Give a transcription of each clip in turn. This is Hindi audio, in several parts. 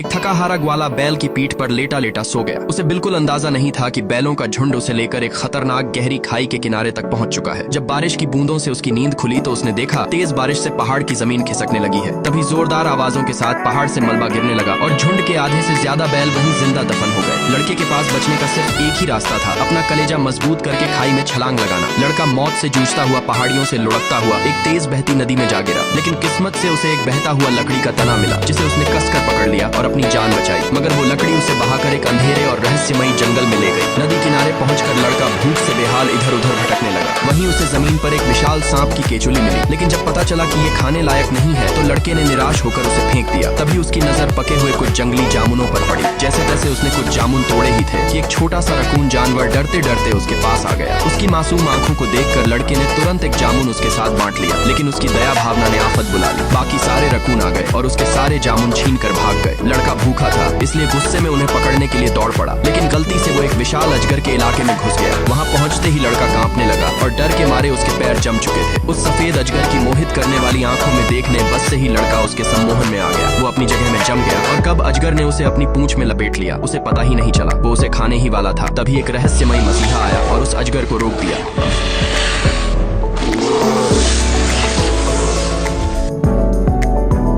एक थका हारा ग्वाला बैल की पीठ पर लेटा लेटा सो गया। उसे बिल्कुल अंदाजा नहीं था कि बैलों का झुंड उसे लेकर एक खतरनाक गहरी खाई के किनारे तक पहुंच चुका है। जब बारिश की बूंदों से उसकी नींद खुली तो उसने देखा तेज बारिश से पहाड़ की जमीन खिसकने लगी है। तभी जोरदार आवाजों के साथ पहाड़ से मलबा गिरने लगा और झुंड के आधे से ज्यादा बैल वहीं जिंदा दफन हो गए। लड़के के पास बचने का सिर्फ एक ही रास्ता था, अपना कलेजा मजबूत करके खाई में छलांग लगाना। लड़का मौत से जूझता हुआ पहाड़ियों से लुढ़कता हुआ एक तेज बहती नदी में जा गिरा, लेकिन किस्मत से उसे एक बहता हुआ लकड़ी का तना मिला जिसे उसने कसकर पकड़ लिया और अपनी जान बचाई। मगर वो लकड़ी उसे बहाकर एक अंधेरे और रहस्यमयी जंगल में ले गई। नदी किनारे पहुंचकर लड़का भूख से बेहाल इधर उधर भटकने लगा। वहीं उसे जमीन पर एक विशाल सांप की केचुली मिली, लेकिन जब पता चला कि ये खाने लायक नहीं है तो लड़के ने निराश होकर उसे फेंक दिया। तभी उसकी नजर पके हुए कुछ जंगली जामुनों पर पड़ी। जैसे तैसे उसने कुछ जामुन तोड़े ही थे कि एक छोटा सा रकून जानवर डरते डरते उसके पास आ गया। उसकी मासूम आंखों को देखकर लड़के ने तुरंत एक जामुन उसके साथ बांट लिया, लेकिन उसकी दया भावना ने आफत बुला ली। बाकी सारे रकून आ गए और उसके सारे जामुन छीन कर भाग गए। लड़का भूखा था, इसलिए गुस्से में उन्हें पकड़ने के लिए दौड़ पड़ा, लेकिन गलती से वो एक विशाल अजगर के इलाके में घुस गया। वहाँ पहुँचते ही लड़का कांपने लगा और डर के मारे उसके पैर जम चुके थे। उस सफेद अजगर की मोहित करने वाली आंखों में देखने बस से ही लड़का उसके सम्मोहन में आ गया। वो अपनी जगह में जम गया और कब अजगर ने उसे अपनी पूंछ में लपेट लिया उसे पता ही नहीं चला। वो उसे खाने ही वाला था। तभी एक रहस्यमयी मसीहा आया और उस अजगर को रोक दिया।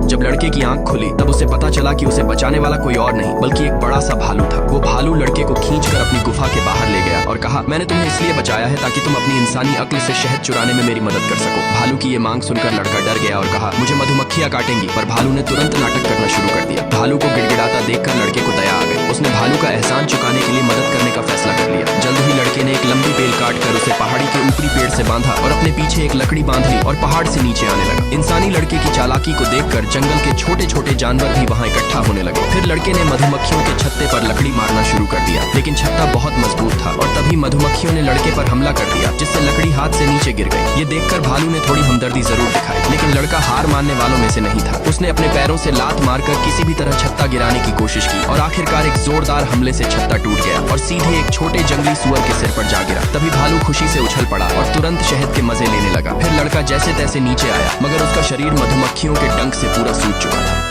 जब लड़के की आंख खुली तब उसे पता चला कि उसे बचाने वाला कोई और नहीं बल्कि एक बड़ा सा भालू था। वो भालू लड़के को खींचकर अपनी गुफा के बाहर ले गया और कहा, मैंने तुम्हें इसलिए बचाया है ताकि तुम अपनी इंसानी अक्ल से शहद चुराने में मेरी मदद कर सको। भालू की ये मांग सुनकर लड़का डर गया और कहा, मुझे मधुमक्खियां काटेंगी। पर भालू ने तुरंत नाटक करना शुरू कर दिया। भालू को गिड़गिड़ाता देखकर लड़के को दया आ गई। उसने भालू का एहसान चुकाने के लिए मदद करने का फैसला कर लिया। जल्द ही लड़के ने एक लंबी बेल काटकर उसे पहाड़ी के ऊपरी पेड़ से बांधा और अपने पीछे एक लकड़ी बांध ली और पहाड़ से नीचे आने लगा। इंसानी लड़के की चालाकी को देखकर जंगल के छोटे छोटे जानवर भी वहां इकट्ठा होने लगे। फिर लड़के ने मधुमक्खियों के छत्ते पर लकड़ी मारना शुरू कर दिया, लेकिन छत्ता बहुत मजबूत था और तभी मधुमक्खियों ने लड़के पर हमला कर दिया जिससे लकड़ी हाथ से नीचे गिर गई। ये देखकर भालू ने थोड़ी हमदर्दी जरूर दिखाई, लेकिन लड़का हार मानने वालों में से नहीं था। उसने अपने पैरों से लात मारकर किसी भी तरह छत्ता गिराने की कोशिश की और आखिरकार एक जोरदार हमले से छत्ता टूट गया और सीधे एक छोटे जंगली सुअर के सिर पर जा गिरा। तभी भालू खुशी से उछल पड़ा और तुरंत शहद के मजे लेने लगा। फिर लड़का जैसे तैसे नीचे आया, मगर उसका शरीर मधुमक्खियों के डंक से पूरा सूज चुका था।